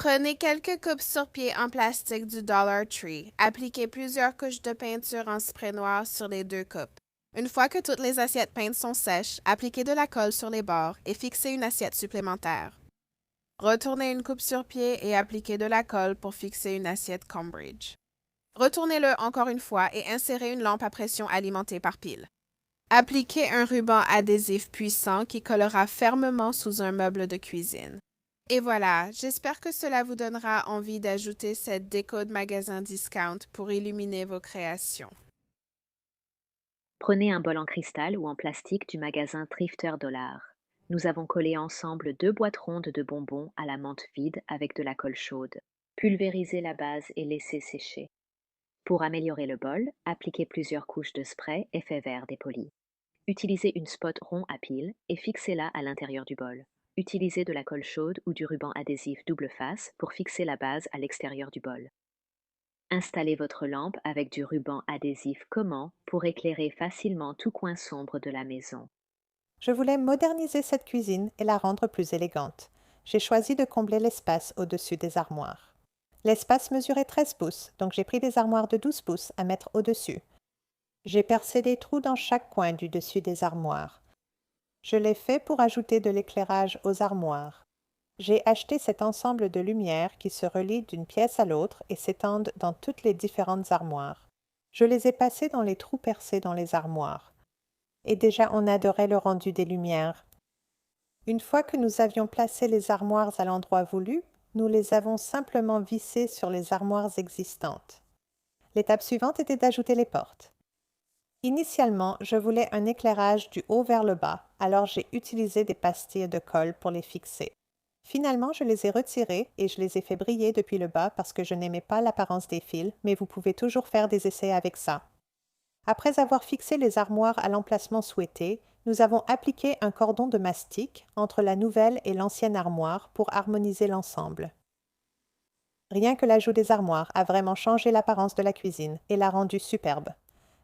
Prenez quelques coupes sur pied en plastique du Dollar Tree. Appliquez plusieurs couches de peinture en spray noir sur les deux coupes. Une fois que toutes les assiettes peintes sont sèches, appliquez de la colle sur les bords et fixez une assiette supplémentaire. Retournez une coupe sur pied et appliquez de la colle pour fixer une assiette Combridge. Retournez-le encore une fois et insérez une lampe à pression alimentée par pile. Appliquez un ruban adhésif puissant qui collera fermement sous un meuble de cuisine. Et voilà, j'espère que cela vous donnera envie d'ajouter cette déco de magasin discount pour illuminer vos créations. Prenez un bol en cristal ou en plastique du magasin Thrifter Dollar. Nous avons collé ensemble 2 boîtes rondes de bonbons à la menthe vide avec de la colle chaude. Pulvérisez la base et laissez sécher. Pour améliorer le bol, appliquez plusieurs couches de spray effet vert dépoli. Utilisez une spot rond à pile et fixez-la à l'intérieur du bol. Utilisez de la colle chaude ou du ruban adhésif double face pour fixer la base à l'extérieur du bol. Installez votre lampe avec du ruban adhésif collant pour éclairer facilement tout coin sombre de la maison. Je voulais moderniser cette cuisine et la rendre plus élégante. J'ai choisi de combler l'espace au-dessus des armoires. L'espace mesurait 13 pouces, donc j'ai pris des armoires de 12 pouces à mettre au-dessus. J'ai percé des trous dans chaque coin du dessus des armoires. Je l'ai fait pour ajouter de l'éclairage aux armoires. J'ai acheté cet ensemble de lumières qui se relient d'une pièce à l'autre et s'étendent dans toutes les différentes armoires. Je les ai passées dans les trous percés dans les armoires. Et déjà on adorait le rendu des lumières. Une fois que nous avions placé les armoires à l'endroit voulu, nous les avons simplement vissées sur les armoires existantes. L'étape suivante était d'ajouter les portes. Initialement, je voulais un éclairage du haut vers le bas, alors j'ai utilisé des pastilles de colle pour les fixer. Finalement, je les ai retirées et je les ai fait briller depuis le bas parce que je n'aimais pas l'apparence des fils, mais vous pouvez toujours faire des essais avec ça. Après avoir fixé les armoires à l'emplacement souhaité, nous avons appliqué un cordon de mastic entre la nouvelle et l'ancienne armoire pour harmoniser l'ensemble. Rien que l'ajout des armoires a vraiment changé l'apparence de la cuisine et l'a rendue superbe.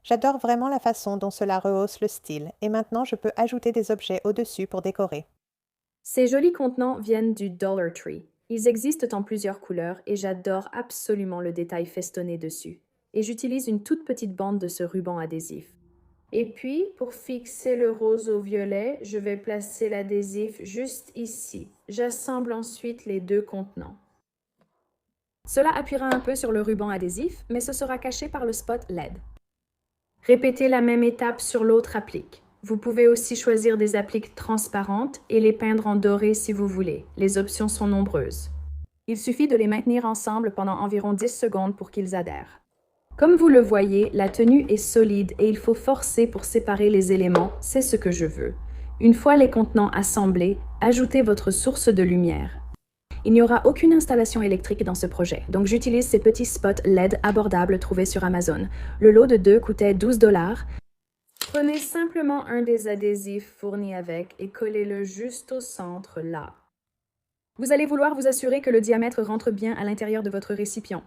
J'adore vraiment la façon dont cela rehausse le style et maintenant je peux ajouter des objets au-dessus pour décorer. Ces jolis contenants viennent du Dollar Tree. Ils existent en plusieurs couleurs et j'adore absolument le détail festonné dessus. Et j'utilise une toute petite bande de ce ruban adhésif. Et puis, pour fixer le rose au violet, je vais placer l'adhésif juste ici. J'assemble ensuite les deux contenants. Cela appuiera un peu sur le ruban adhésif, mais ce sera caché par le spot LED. Répétez la même étape sur l'autre applique. Vous pouvez aussi choisir des appliques transparentes et les peindre en doré si vous voulez. Les options sont nombreuses. Il suffit de les maintenir ensemble pendant environ 10 secondes pour qu'ils adhèrent. Comme vous le voyez, la tenue est solide et il faut forcer pour séparer les éléments, c'est ce que je veux. Une fois les contenants assemblés, ajoutez votre source de lumière. Il n'y aura aucune installation électrique dans ce projet, donc j'utilise ces petits spots LED abordables trouvés sur Amazon. Le lot de 2 coûtait 12 $. Prenez simplement un des adhésifs fournis avec et collez-le juste au centre là. Vous allez vouloir vous assurer que le diamètre rentre bien à l'intérieur de votre récipient.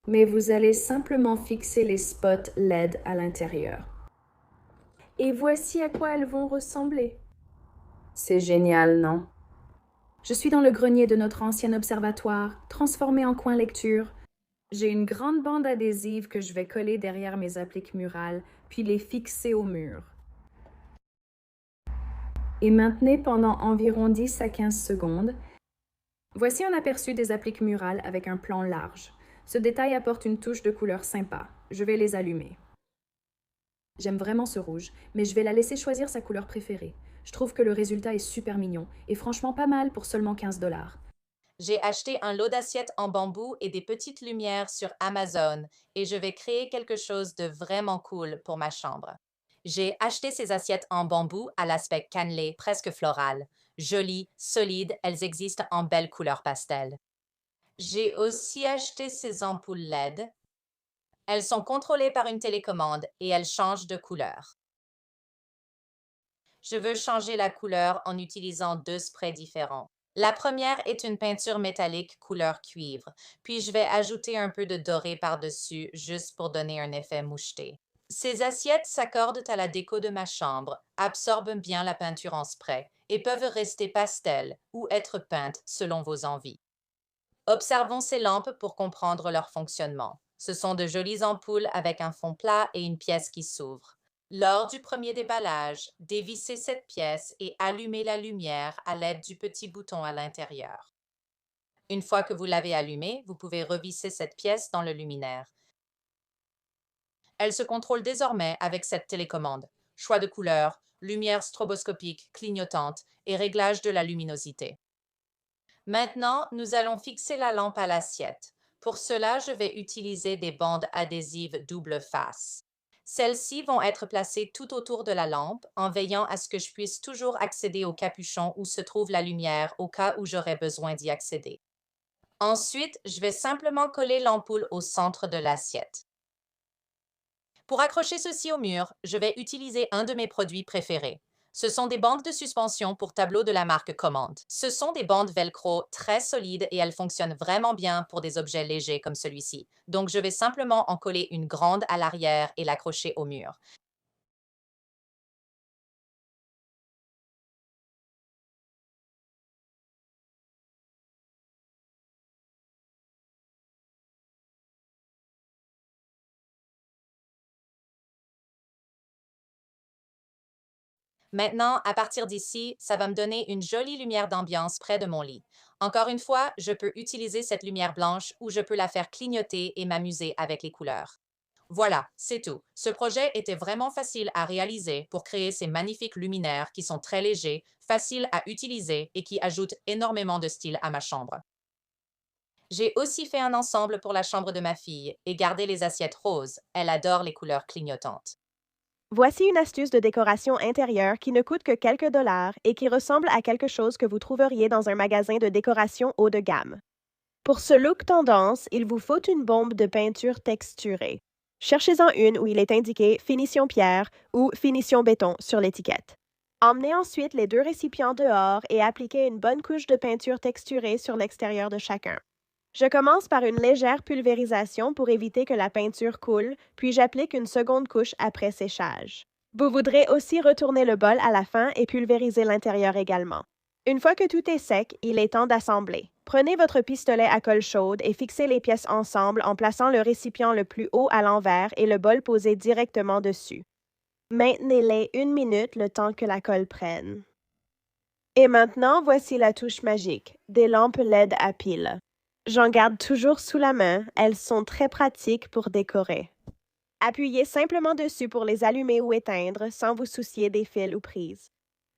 Mais vous allez simplement fixer les spots LED à l'intérieur. Et voici à quoi elles vont ressembler. C'est génial, non? Je suis dans le grenier de notre ancien observatoire, transformé en coin lecture. J'ai une grande bande adhésive que je vais coller derrière mes appliques murales, puis les fixer au mur. Et maintenez pendant environ 10 à 15 secondes. Voici un aperçu des appliques murales avec un plan large. Ce détail apporte une touche de couleur sympa. Je vais les allumer. J'aime vraiment ce rouge, mais je vais la laisser choisir sa couleur préférée. Je trouve que le résultat est super mignon et franchement pas mal pour seulement 15 $. J'ai acheté un lot d'assiettes en bambou et des petites lumières sur Amazon et je vais créer quelque chose de vraiment cool pour ma chambre. J'ai acheté ces assiettes en bambou à l'aspect cannelé, presque floral. Jolies, solides, elles existent en belle couleur pastel. J'ai aussi acheté ces ampoules LED. Elles sont contrôlées par une télécommande et elles changent de couleur. Je veux changer la couleur en utilisant 2 sprays différents. La première est une peinture métallique couleur cuivre, puis je vais ajouter un peu de doré par-dessus juste pour donner un effet moucheté. Ces assiettes s'accordent à la déco de ma chambre, absorbent bien la peinture en spray et peuvent rester pastel ou être peintes selon vos envies. Observons ces lampes pour comprendre leur fonctionnement. Ce sont de jolies ampoules avec un fond plat et une pièce qui s'ouvre. Lors du premier déballage, dévissez cette pièce et allumez la lumière à l'aide du petit bouton à l'intérieur. Une fois que vous l'avez allumée, vous pouvez revisser cette pièce dans le luminaire. Elle se contrôle désormais avec cette télécommande. Choix de couleur, lumière stroboscopique, clignotante et réglage de la luminosité. Maintenant, nous allons fixer la lampe à l'assiette. Pour cela, je vais utiliser des bandes adhésives double face. Celles-ci vont être placées tout autour de la lampe en veillant à ce que je puisse toujours accéder au capuchon où se trouve la lumière au cas où j'aurais besoin d'y accéder. Ensuite, je vais simplement coller l'ampoule au centre de l'assiette. Pour accrocher ceci au mur, je vais utiliser un de mes produits préférés. Ce sont des bandes de suspension pour tableau de la marque Command. Ce sont des bandes velcro très solides et elles fonctionnent vraiment bien pour des objets légers comme celui-ci. Donc, je vais simplement en coller une grande à l'arrière et l'accrocher au mur. Maintenant, à partir d'ici, ça va me donner une jolie lumière d'ambiance près de mon lit. Encore une fois, je peux utiliser cette lumière blanche ou je peux la faire clignoter et m'amuser avec les couleurs. Voilà, c'est tout. Ce projet était vraiment facile à réaliser pour créer ces magnifiques luminaires qui sont très légers, faciles à utiliser et qui ajoutent énormément de style à ma chambre. J'ai aussi fait un ensemble pour la chambre de ma fille et gardé les assiettes roses. Elle adore les couleurs clignotantes. Voici une astuce de décoration intérieure qui ne coûte que quelques dollars et qui ressemble à quelque chose que vous trouveriez dans un magasin de décoration haut de gamme. Pour ce look tendance, il vous faut une bombe de peinture texturée. Cherchez-en une où il est indiqué finition pierre ou finition béton sur l'étiquette. Emmenez ensuite les deux récipients dehors et appliquez une bonne couche de peinture texturée sur l'extérieur de chacun. Je commence par une légère pulvérisation pour éviter que la peinture coule, puis j'applique une seconde couche après séchage. Vous voudrez aussi retourner le bol à la fin et pulvériser l'intérieur également. Une fois que tout est sec, il est temps d'assembler. Prenez votre pistolet à colle chaude et fixez les pièces ensemble en plaçant le récipient le plus haut à l'envers et le bol posé directement dessus. Maintenez-les 1 minute le temps que la colle prenne. Et maintenant, voici la touche magique, des lampes LED à piles. J'en garde toujours sous la main, elles sont très pratiques pour décorer. Appuyez simplement dessus pour les allumer ou éteindre sans vous soucier des fils ou prises.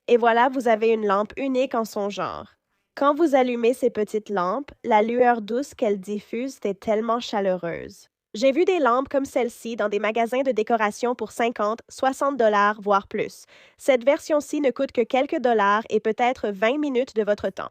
Et voilà, vous avez une lampe unique en son genre. Quand vous allumez ces petites lampes, la lueur douce qu'elles diffusent est tellement chaleureuse. J'ai vu des lampes comme celle-ci dans des magasins de décoration pour 50, 60 dollars, voire plus. Cette version-ci ne coûte que quelques dollars et peut-être 20 minutes de votre temps.